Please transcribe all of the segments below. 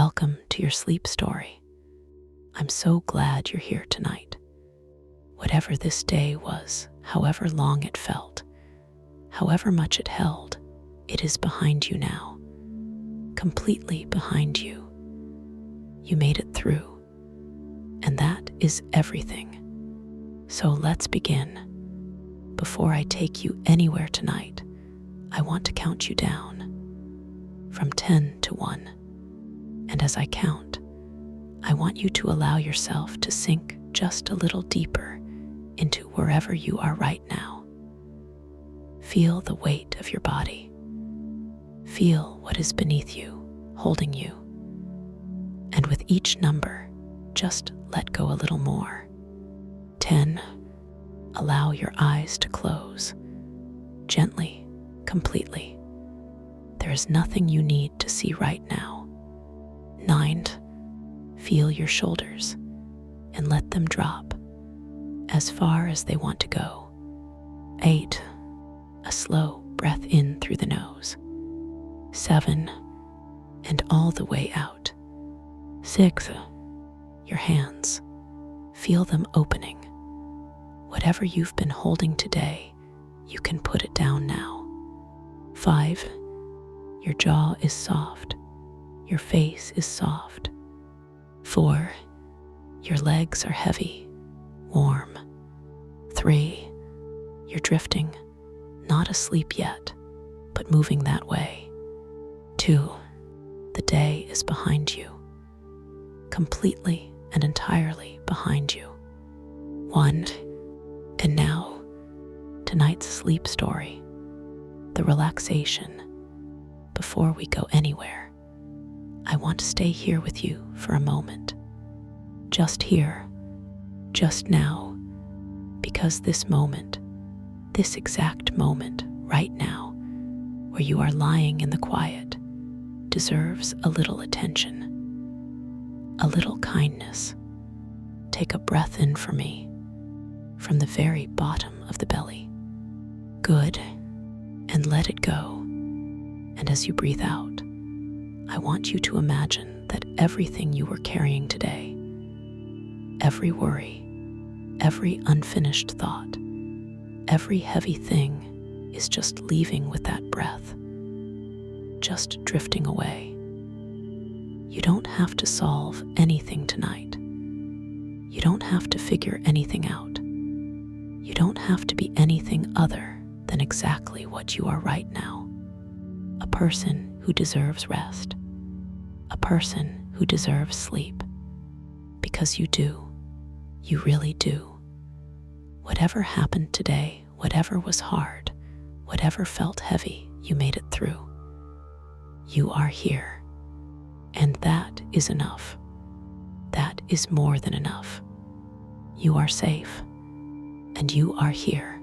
Welcome to your sleep story. I'm so glad you're here tonight. Whatever this day was, however long it felt, however much it held, it is behind you now. Completely behind you. You made it through, and that is everything. So let's begin. Before I take you anywhere tonight, I want to count you down from 10 to 1. And as I count, I want you to allow yourself to sink just a little deeper into wherever you are right now. Feel the weight of your body. Feel what is beneath you, holding you. And with each number, just let go a little more. 10. Allow your eyes to close. Gently, completely. There is nothing you need to see right now. 9. Feel your shoulders and let them drop as far as they want to go. 8. A slow breath in through the nose. 7. And all the way out. 6. Your hands. Feel them opening. Whatever you've been holding today, you can put it down now. 5. Your jaw is soft. Your face is soft. 4. Your legs are heavy, warm. 3. You're drifting, not asleep yet, but moving that way. 2. The day is behind you, completely and entirely behind you. 1. And now, tonight's sleep story, the relaxation. Before we go anywhere, I want to stay here with you for a moment. Just here, just now, because this moment, this exact moment right now, where you are lying in the quiet, deserves a little attention, a little kindness. Take a breath in for me, from the very bottom of the belly. Good, and let it go. And as you breathe out, I want you to imagine that everything you were carrying today, every worry, every unfinished thought, every heavy thing is just leaving with that breath, just drifting away. You don't have to solve anything tonight. You don't have to figure anything out. You don't have to be anything other than exactly what you are right now. A person who deserves rest. A person who deserves sleep. Because you do. You really do. Whatever happened today, whatever was hard, whatever felt heavy, you made it through. You are here. And that is enough. That is more than enough. You are safe. And you are here.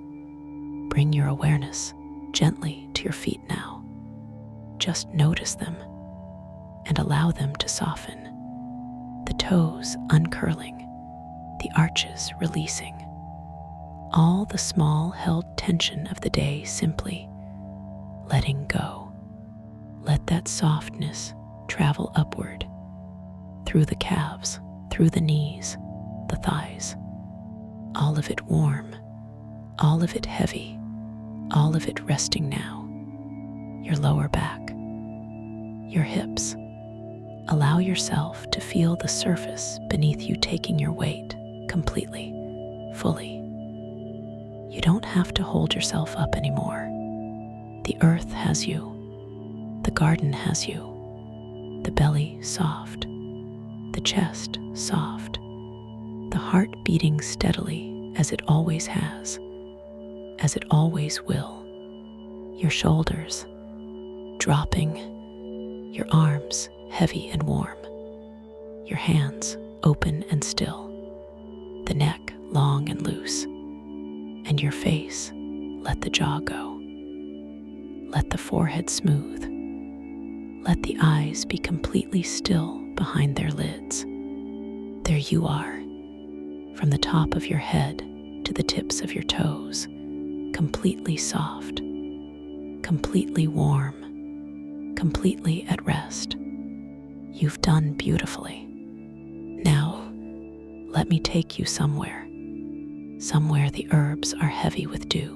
Bring your awareness gently to your feet now. Just notice them and allow them to soften. The toes uncurling, the arches releasing. All the small held tension of the day simply letting go. Let that softness travel upward, through the calves, through the knees, the thighs. All of it warm, all of it heavy, all of it resting now. Your lower back, your hips. Allow yourself to feel the surface beneath you taking your weight completely, fully. You don't have to hold yourself up anymore. The earth has you. The garden has you. The belly soft. The chest soft. The heart beating steadily as it always has, as it always will. Your shoulders dropping, your arms heavy and warm, your hands open and still, the neck long and loose, and your face, let the jaw go. Let the forehead smooth. Let the eyes be completely still behind their lids. There you are, from the top of your head to the tips of your toes, completely soft, completely warm, completely at rest. You've done beautifully. Now, let me take you somewhere the herbs are heavy with dew,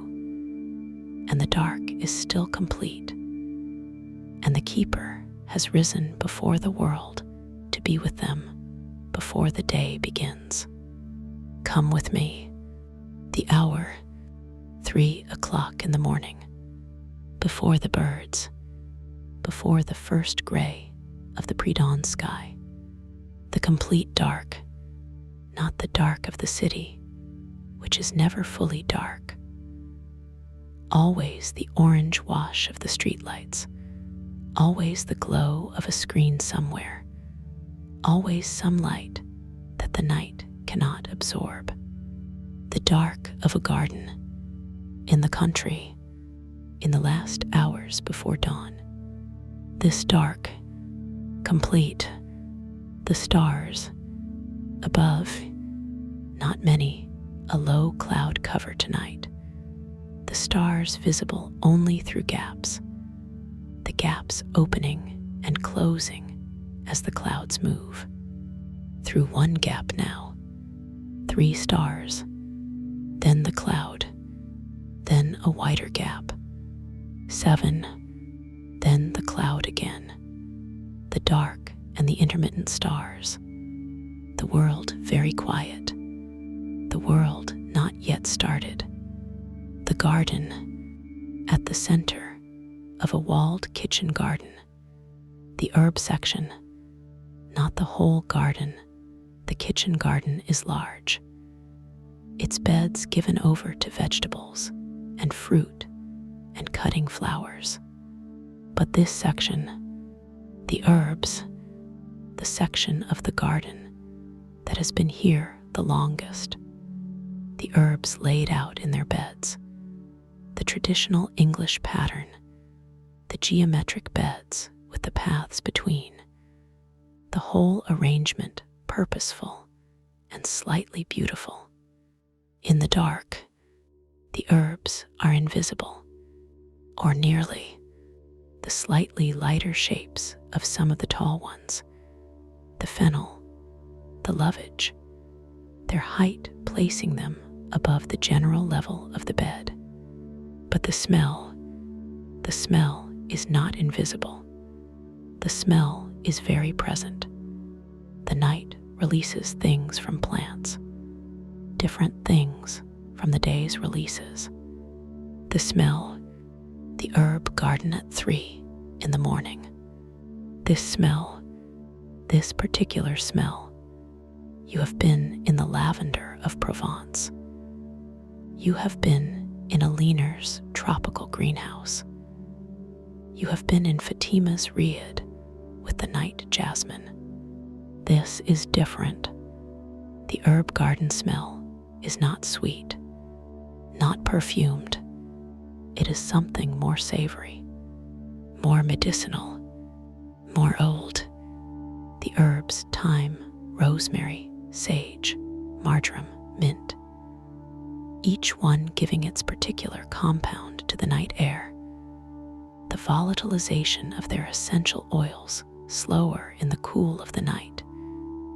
and the dark is still complete, and the keeper has risen before the world to be with them before the day begins. Come with me. The hour, 3 o'clock in the morning, before the birds, before the first gray of the pre-dawn sky, the complete dark, not the dark of the city, which is never fully dark. Always the orange wash of the streetlights, always the glow of a screen somewhere, always some light that the night cannot absorb. The dark of a garden, in the country, in the last hours before dawn. This dark, complete, the stars, above, not many, a low cloud cover tonight. The stars visible only through gaps, the gaps opening and closing as the clouds move. Through one gap now, 3 stars, then the cloud, then a wider gap, 7, then the cloud again, the dark and the intermittent stars, the world very quiet, the world not yet started, the garden at the center of a walled kitchen garden, the herb section, not the whole garden. The kitchen garden is large, its beds given over to vegetables and fruit and cutting flowers. But this section, the herbs, the section of the garden that has been here the longest, the herbs laid out in their beds, the traditional English pattern, the geometric beds with the paths between, the whole arrangement purposeful and slightly beautiful. In the dark, the herbs are invisible, or nearly, the slightly lighter shapes of some of the tall ones, the fennel, the lovage, their height placing them above the general level of the bed. But the smell is not invisible. The smell is very present. The night releases things from plants, different things from the day's releases. The smell, the herb garden at 3 in the morning. This smell, this particular smell, you have been in the lavender of Provence. You have been in a Leaner's tropical greenhouse. You have been in Fatima's riad with the night jasmine. This is different. The herb garden smell is not sweet, not perfumed. It is something more savory, more medicinal, more old. The herbs thyme, rosemary, sage, marjoram, mint, each one giving its particular compound to the night air. The volatilization of their essential oils slower in the cool of the night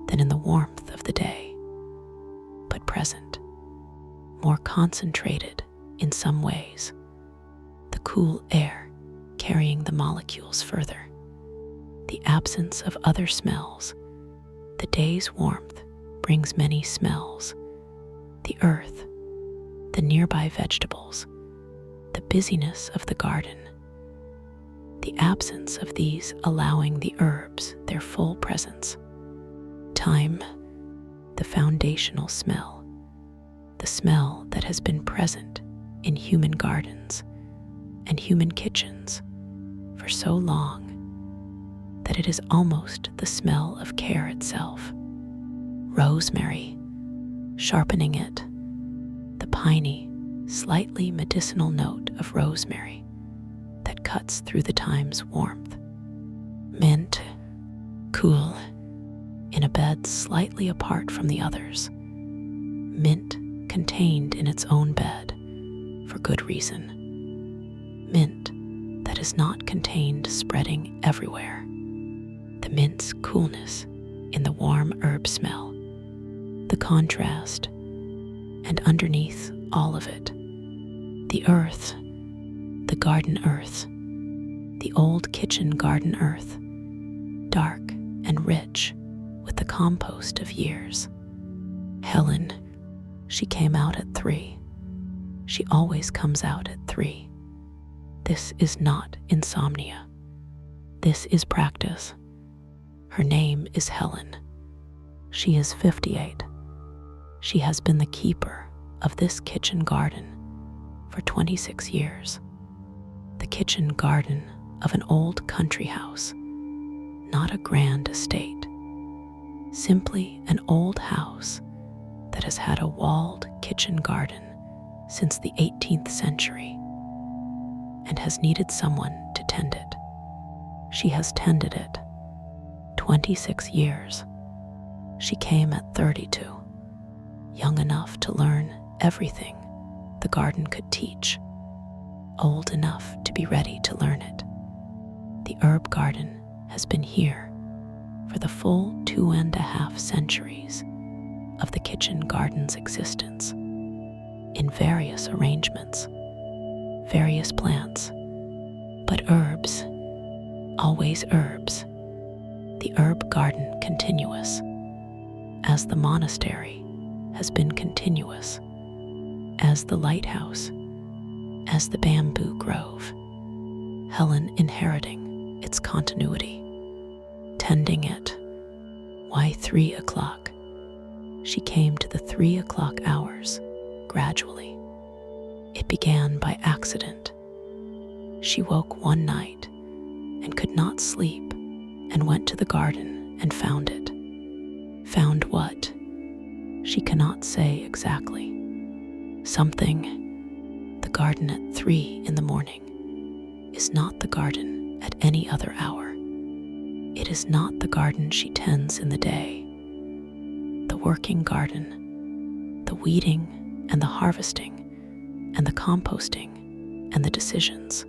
than in the warmth of the day, but present, more concentrated in some ways, the cool air carrying the molecules further, the absence of other smells. The day's warmth brings many smells, the earth, the nearby vegetables, the busyness of the garden, the absence of these allowing the herbs their full presence. Time, the foundational smell, the smell that has been present in human gardens and human kitchens for so long that it is almost the smell of care itself. Rosemary, sharpening it, the piney, slightly medicinal note of rosemary that cuts through the time's warmth. Mint, cool, in a bed slightly apart from the others. Mint contained in its own bed, for good reason. Mint that is not contained spreading everywhere. The the mint's coolness in the warm herb smell, the contrast, and underneath all of it, the earth, the garden earth, the old kitchen garden earth, dark and rich with the compost of years. Helen, she came out at 3. She always comes out at 3. This is not insomnia. This is practice. Her name is Helen. She is 58. She has been the keeper of this kitchen garden for 26 years. The kitchen garden of an old country house, not a grand estate, simply an old house that has had a walled kitchen garden since the 18th century and has needed someone to tend it. She has tended it 26 years. She came at 32, young enough to learn everything the garden could teach, old enough to be ready to learn it. The herb garden has been here for the full 2.5 centuries of the kitchen garden's existence, in various arrangements, various plants, but herbs, always herbs. The herb garden continuous, as the monastery has been continuous, as the lighthouse, as the bamboo grove, Helen inheriting its continuity, tending it. Why 3 o'clock? She came to the 3 o'clock hours gradually. It began by accident. She woke one night and could not sleep and went to the garden and found it. Found what? She cannot say exactly. Something. The garden at 3 in the morning is not the garden at any other hour. It is not the garden she tends in the day. The working garden, the weeding and the harvesting and the composting and the decisions.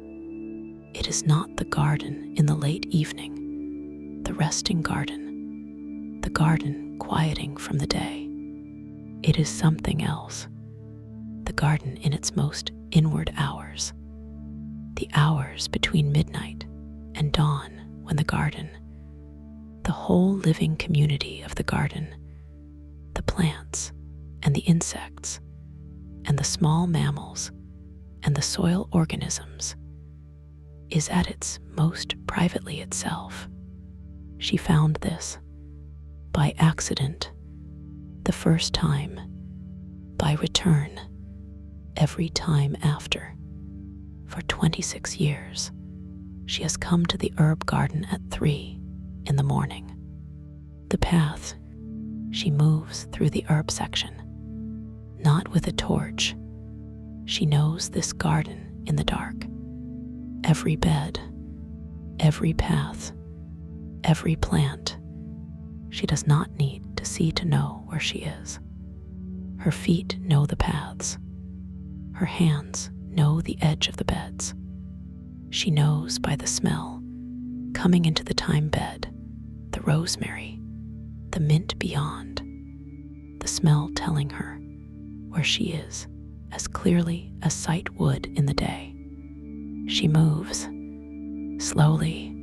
It is not the garden in the late evening, the resting garden, the garden quieting from the day. It is something else. The garden in its most inward hours, the hours between midnight and dawn, when the garden, the whole living community of the garden, the plants and the insects and the small mammals and the soil organisms, is at its most privately itself. She found this by accident the first time, by return every time after. For 26 years, she has come to the herb garden at 3 in the morning. The path, she moves through the herb section, not with a torch. She knows this garden in the dark. Every bed, every path, every plant. She does not need to see to know where she is. Her feet know the paths. Her hands know the edge of the beds. She knows by the smell, coming into the thyme bed, the rosemary, the mint beyond, the smell telling her where she is as clearly as sight would in the day. She moves, slowly,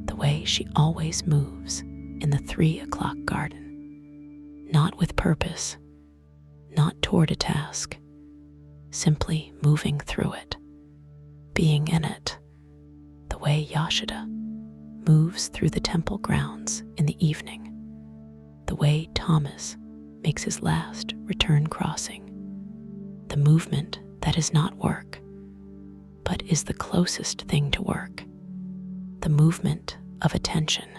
the way she always moves in the 3 o'clock garden, not with purpose, not toward a task, simply moving through it, being in it, the way Yashoda moves through the temple grounds in the evening, the way Thomas makes his last return crossing, the movement that is not work, but is the closest thing to work, the movement of attention,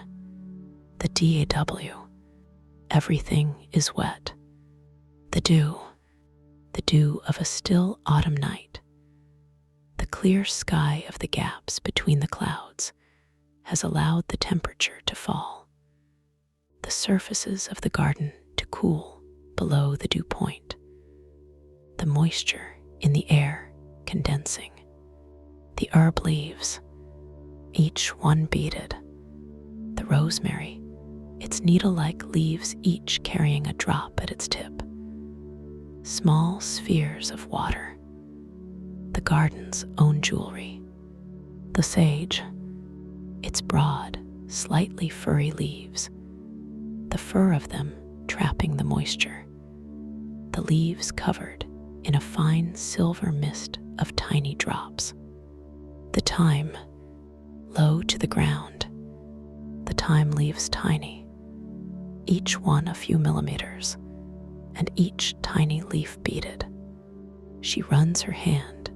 the DAW. Everything is wet. The dew of a still autumn night. The clear sky of the gaps between the clouds has allowed the temperature to fall, the surfaces of the garden to cool below the dew point, the moisture in the air condensing, the herb leaves, each one beaded, the rosemary, its needle-like leaves each carrying a drop at its tip. Small spheres of water, the garden's own jewelry. The sage, its broad, slightly furry leaves, the fur of them trapping the moisture, the leaves covered in a fine silver mist of tiny drops. The thyme, low to the ground, the thyme leaves tiny, each one a few millimeters, and each tiny leaf beaded. She runs her hand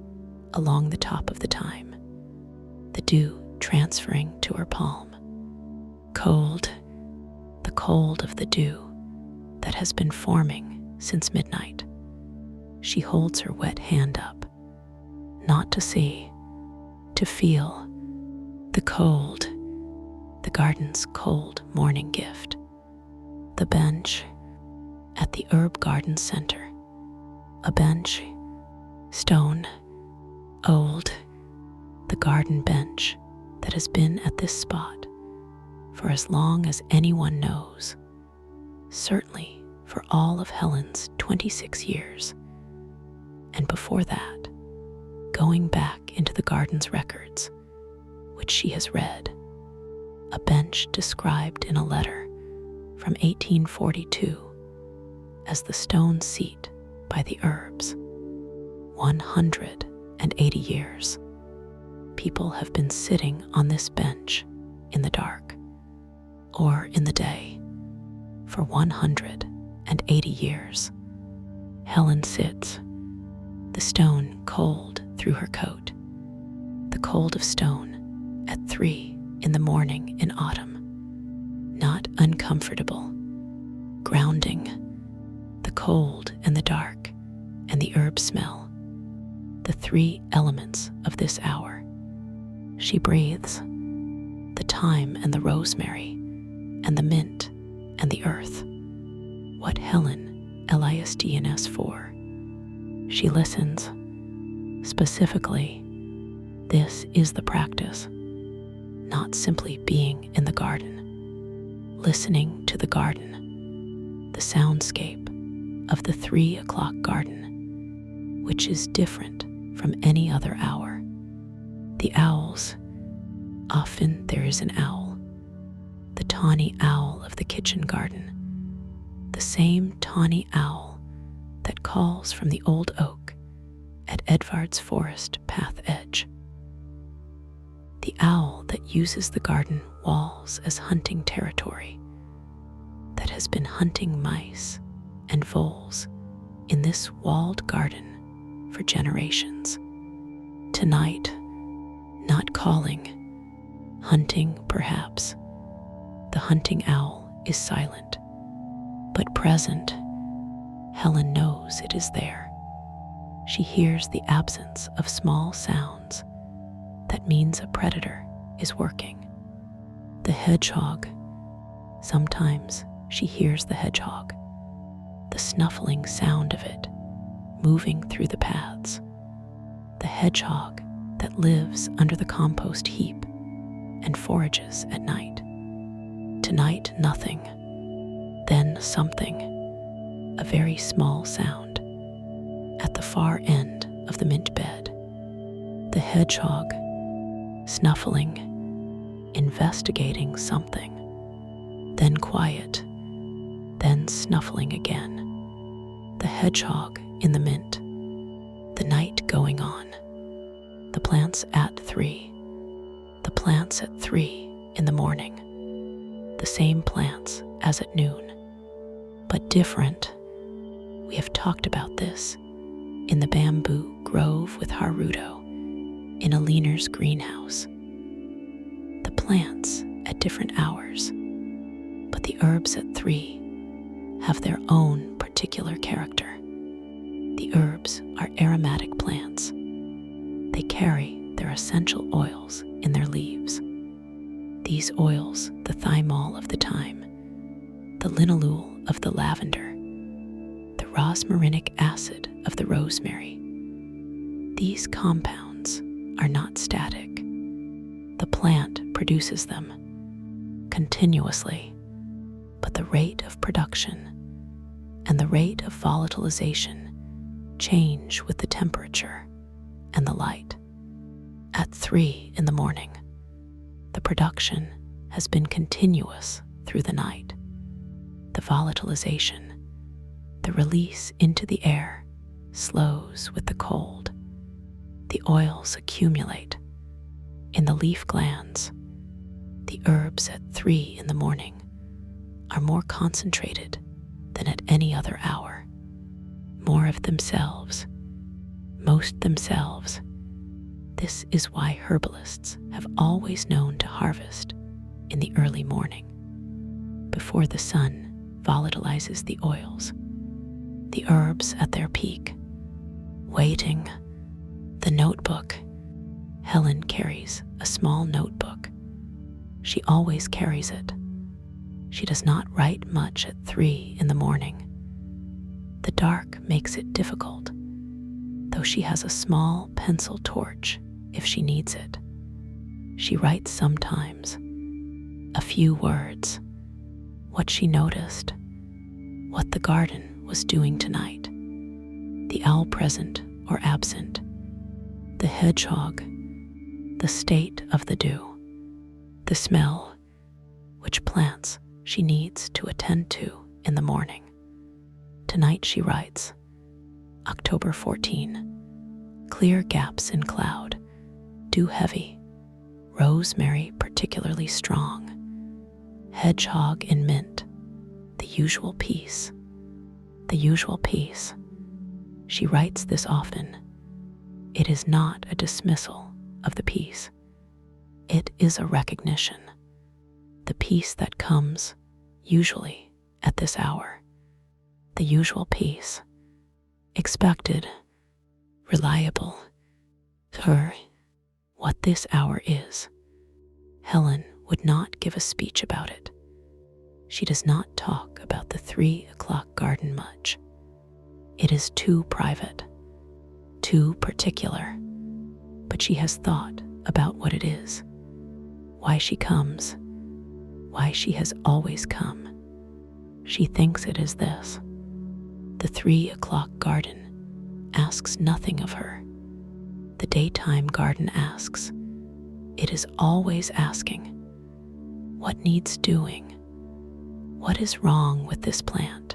along the top of the thyme, the dew transferring to her palm. Cold, the cold of the dew that has been forming since midnight. She holds her wet hand up, not to see, to feel the cold, the garden's cold morning gift. The bench at the herb garden center, a bench, stone, old, the garden bench that has been at this spot for as long as anyone knows, certainly for all of Helen's 26 years. And before that, going back into the garden's records, which she has read, a bench described in a letter from 1842 as the stone seat by the herbs. 180 years, people have been sitting on this bench in the dark or in the day. For 180 years, Helen sits, the stone cold through her coat, the cold of stone at 3 in the morning in autumn, not uncomfortable, grounding, the cold and the dark and the herb smell, the 3 elements of this hour. She breathes the thyme and the rosemary and the mint and the earth. What Helen LISDNS for? She listens. Specifically, this is the practice, not simply being in the garden, listening to the garden, the soundscape of the 3 o'clock garden, which is different from any other hour. The owls, often there is an owl, the tawny owl of the kitchen garden, the same tawny owl that calls from the old oak at Edvard's forest path edge. The owl that uses the garden walls as hunting territory, that has been hunting mice and voles in this walled garden for generations. Tonight, not calling, hunting perhaps, the hunting owl is silent, but present. Helen knows it is there. She hears the absence of small sounds. That means a predator is working. The hedgehog, sometimes she hears the hedgehog, the snuffling sound of it, moving through the paths. The hedgehog that lives under the compost heap and forages at night. Tonight, nothing. Then something, a very small sound. At the far end of the mint bed, the hedgehog, snuffling, investigating something. Then quiet, then snuffling again. The hedgehog in the mint, the night going on. The plants at 3, the plants at 3 in the morning. The same plants as at noon, but different. We have talked about this in the bamboo grove with Haruto, in a leaner's greenhouse. The plants at different hours, but the herbs at 3 have their own particular character. The herbs are aromatic plants. They carry their essential oils in their leaves. These oils, the thymol of the thyme, the linalool of the lavender, the rosmarinic acid of the rosemary. These compounds are not static. The plant produces them, continuously, but the rate of production and the rate of volatilization change with the temperature and the light. At 3 in the morning, the production has been continuous through the night. The volatilization, the release into the air, slows with the cold. The oils accumulate in the leaf glands. The herbs at 3 in the morning are more concentrated than at any other hour. More of themselves, most themselves. This is why herbalists have always known to harvest in the early morning, before the sun volatilizes the oils. The herbs at their peak, waiting. The notebook. Helen carries a small notebook. She always carries it. She does not write much at 3 in the morning. The dark makes it difficult, though she has a small pencil torch if she needs it. She writes sometimes, a few words, what she noticed, what the garden was doing tonight, the owl present or absent, the hedgehog, the state of the dew, the smell, which plants she needs to attend to in the morning. Tonight she writes, October 14, clear gaps in cloud, dew heavy, rosemary particularly strong, hedgehog in mint, the usual peace. The usual peace. She writes this often. It is not a dismissal of the peace. It is a recognition. The peace that comes, usually, at this hour. The usual peace. Expected. Reliable. Her. What this hour is. Helen would not give a speech about it. She does not talk about the 3 o'clock garden much. It is too private, too particular, but she has thought about what it is, why she comes, why she has always come. She thinks it is this. The 3 o'clock garden asks nothing of her. The daytime garden asks. It is always asking, what needs doing? What is wrong with this plant?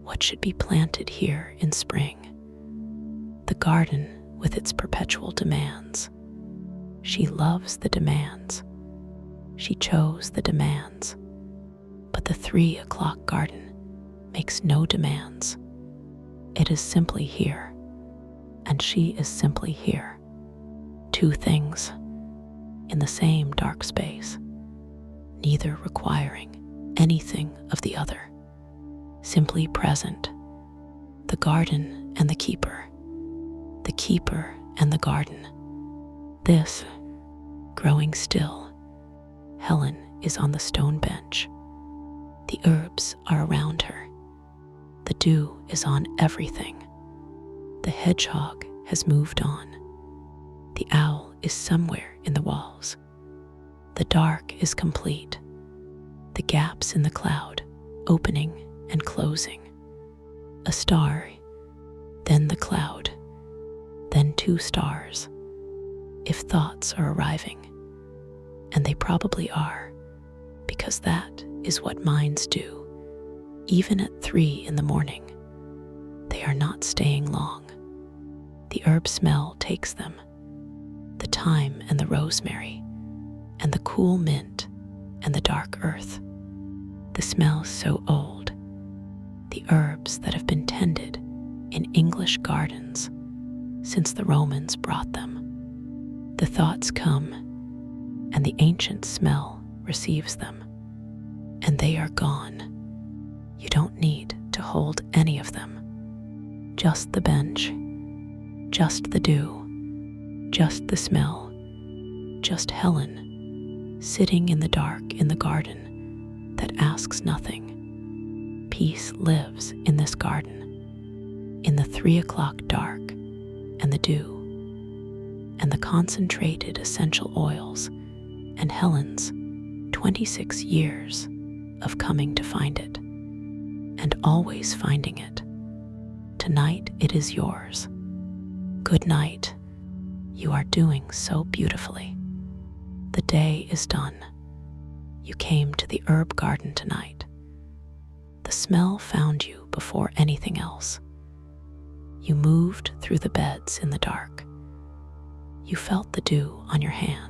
What should be planted here in spring? The garden with its perpetual demands. She loves the demands. She chose the demands. But the 3 o'clock garden makes no demands. It is simply here, and she is simply here. Two things in the same dark space, neither requiring anything of the other, simply present, the garden and the keeper and the garden. This, growing still, Helen is on the stone bench. The herbs are around her. The dew is on everything. The hedgehog has moved on. The owl is somewhere in the walls. The dark is complete. The gaps in the cloud, opening and closing. A star, then the cloud, then 2 stars. If thoughts are arriving, and they probably are, because that is what minds do, even at 3 in the morning, they are not staying long. The herb smell takes them, the thyme and the rosemary, and the cool mint and the dark earth. The smell so old, the herbs that have been tended in English gardens since the Romans brought them. The thoughts come, and the ancient smell receives them, and they are gone. You don't need to hold any of them. Just the bench, just the dew, just the smell, just Helen, sitting in the dark in the garden that asks nothing. Peace lives in this garden, in the 3 o'clock dark and the dew, and the concentrated essential oils, and Helen's 26 years of coming to find it and always finding it. Tonight it is yours. Good night. You are doing so beautifully. The day is done. You came to the herb garden tonight. The smell found you before anything else. You moved through the beds in the dark. You felt the dew on your hand.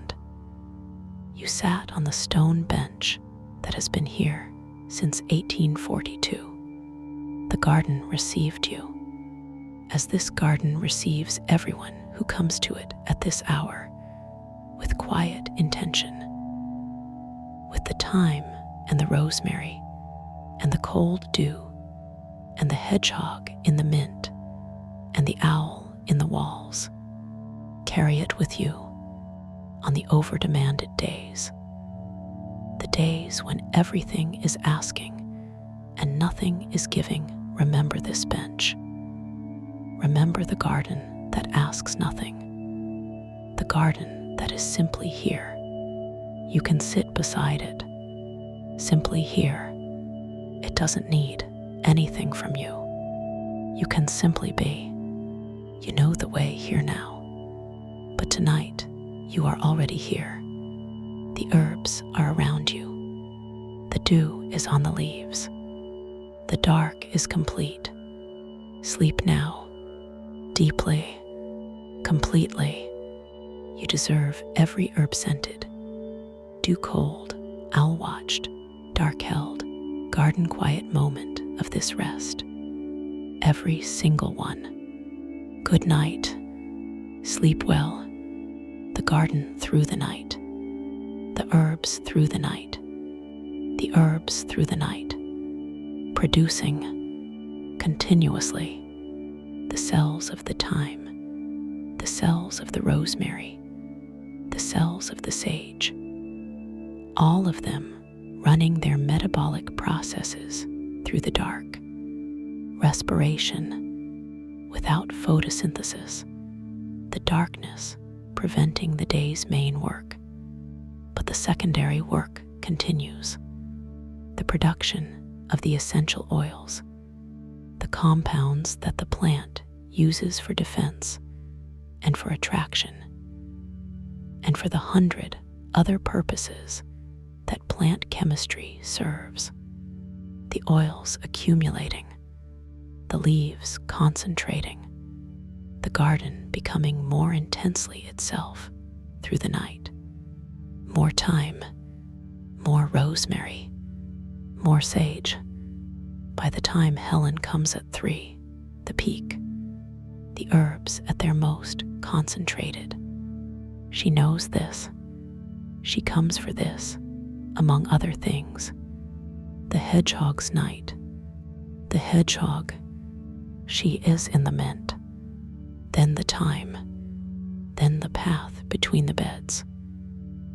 You sat on the stone bench that has been here since 1842. The garden received you, as this garden receives everyone who comes to it at this hour, with quiet intention, with the thyme and the rosemary, and the cold dew, and the hedgehog in the mint, and the owl in the walls. Carry it with you on the over-demanded days, the days when everything is asking and nothing is giving. Remember this bench. Remember the garden that asks nothing, the garden that is simply here. You can sit beside it, simply here. It doesn't need anything from you. You can simply be. You know the way here now. But tonight, you are already here. The herbs are around you. The dew is on the leaves. The dark is complete. Sleep now, deeply, completely. You deserve every herb-scented, dew-cold, owl-watched, dark-held, garden-quiet moment of this rest. Every single one. Good night. Sleep well. The garden through the night. The herbs through the night. The herbs through the night. Producing continuously the cells of the thyme, the cells of the rosemary, the cells of the sage, all of them running their metabolic processes through the dark. Respiration without photosynthesis, the darkness preventing the day's main work. But the secondary work continues. The production of the essential oils, the compounds that the plant uses for defense and for attraction, and for the 100 other purposes that plant chemistry serves. The oils accumulating, the leaves concentrating, the garden becoming more intensely itself through the night. More thyme, more rosemary, more sage. By the time Helen comes at 3, the peak, the herbs at their most concentrated. She knows this. She comes for this, among other things. The hedgehog's night. The hedgehog. She is in the mint. Then the thyme. Then the path between the beds.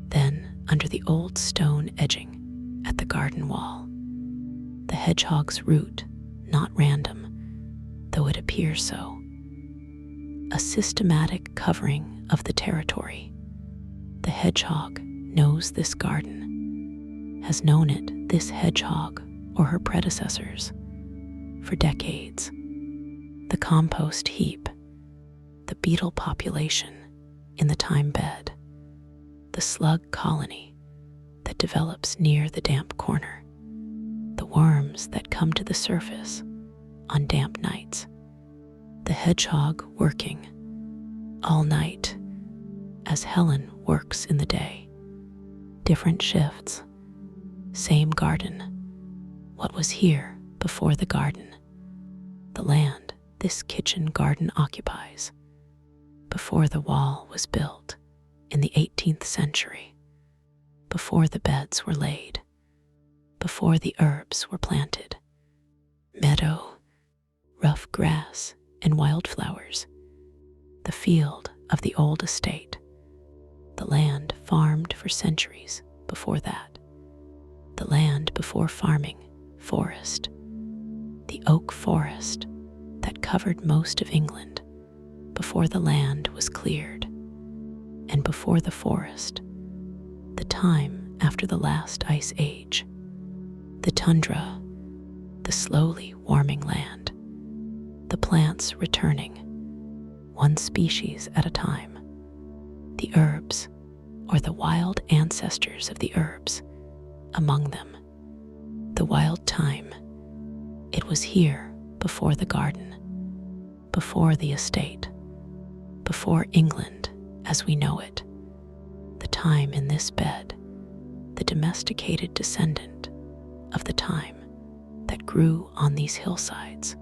Then under the old stone edging at the garden wall. The hedgehog's route, not random, though it appears so. A systematic covering of the territory. The hedgehog knows this garden, has known it, this hedgehog or her predecessors, for decades. The compost heap, the beetle population in the thyme bed, the slug colony that develops near the damp corner, the worms that come to the surface on damp nights, the hedgehog working all night as Helen works in the day. Different shifts, same garden. What was here before the garden? The land this kitchen garden occupies, before the wall was built in the 18th century, before the beds were laid, before the herbs were planted. Meadow, rough grass, and wildflowers. The field of the old estate. The land farmed for centuries before that. The land before farming, forest. The oak forest that covered most of England before the land was cleared. And before the forest, the thyme after the last ice age. The tundra, the slowly warming land, the plants returning, one species at a time. The herbs, or the wild ancestors of the herbs, among them. The wild thyme, it was here before the garden, before the estate, before England as we know it. The thyme in this bed, the domesticated descendant of the thyme that grew on these hillsides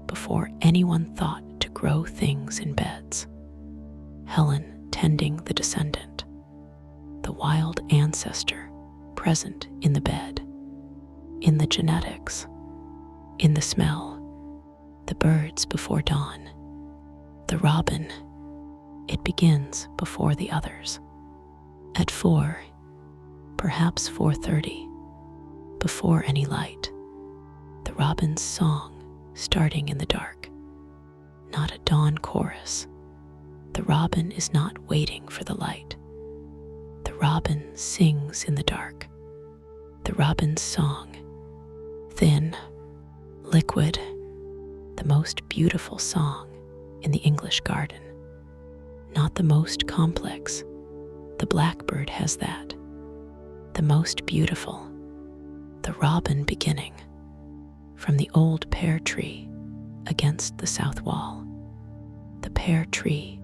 before anyone thought to grow things in beds. Helen tending the descendant, the wild ancestor present in the bed, in the genetics, in the smell, the birds before dawn, the robin, it begins before the others. At 4, perhaps 4:30, before any light, the robin's song starting in the dark, not a dawn chorus. The robin is not waiting for the light. The robin sings in the dark. The robin's song, thin, liquid, the most beautiful song in the English garden, not the most complex. The blackbird has that. The most beautiful, the robin beginning from the old pear tree against the south wall, the pear tree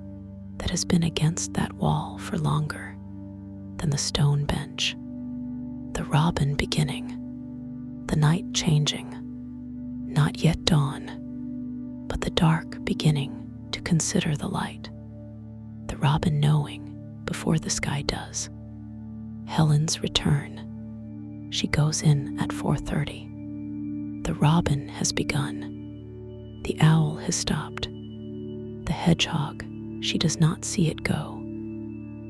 that has been against that wall for longer than the stone bench, the robin beginning, the night changing, not yet dawn, but the dark beginning to consider the light, the robin knowing before the sky does. Helen's return, she goes in at 4:30. The robin has begun. The owl has stopped. The hedgehog, she does not see it go.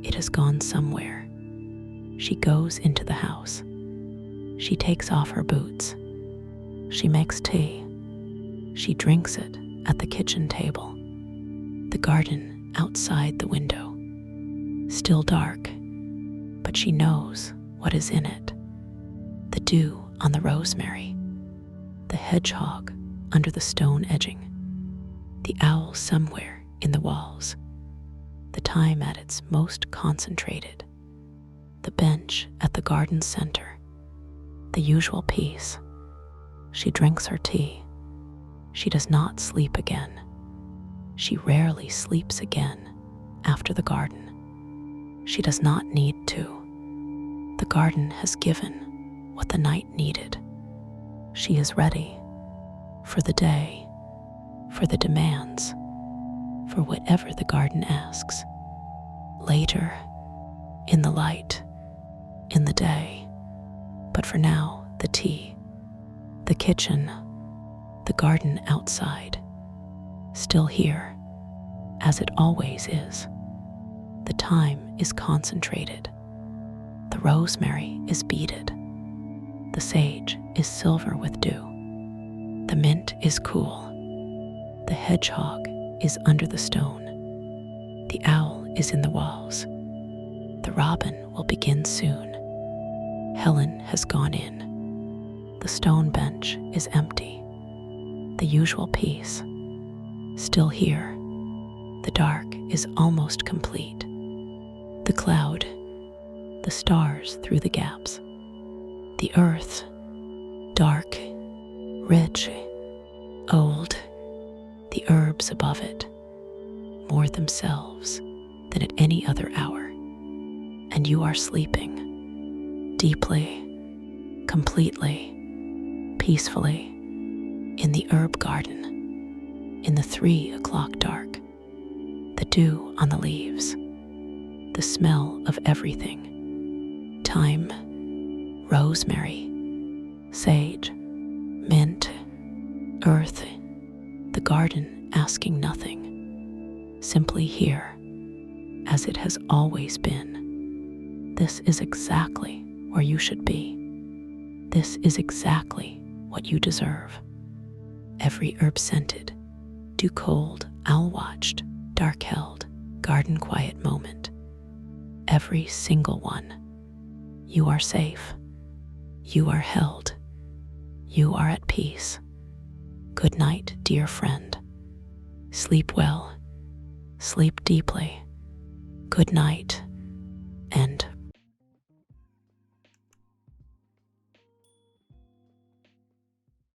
It has gone somewhere. She goes into the house. She takes off her boots. She makes tea. She drinks it at the kitchen table. The garden outside the window, still dark, but she knows what is in it. The dew on the rosemary, the hedgehog under the stone edging, the owl somewhere in the walls, the time at its most concentrated, the bench at the garden center, the usual peace. She drinks her tea. She does not sleep again. She rarely sleeps again after the garden. She does not need to. The garden has given what the night needed. She is ready for the day, for the demands, for whatever the garden asks. Later, in the light, in the day, but for now, the tea, the kitchen, the garden outside, still here, as it always is. The time is concentrated. The rosemary is beaded. The sage is silver with dew. The mint is cool. The hedgehog is under the stone. The owl is in the walls. The robin will begin soon. Helen has gone in. The stone bench is empty. The usual peace, still here. The dark is almost complete. The cloud, the stars through the gaps. The earth, dark, rich, old. The herbs above it, more themselves than at any other hour. And you are sleeping, deeply, completely, peacefully, in the herb garden, in the 3 o'clock dark, the dew on the leaves, the smell of everything, thyme, rosemary, sage, mint, earth, the garden asking nothing, simply here, as it has always been. This is exactly where you should be. This is exactly what you deserve. Every herb-scented, dew-cold, owl-watched, dark-held, garden-quiet moment. Every single one. You are safe. You are held. You are at peace. Good night, dear friend. Sleep well. Sleep deeply. Good night, and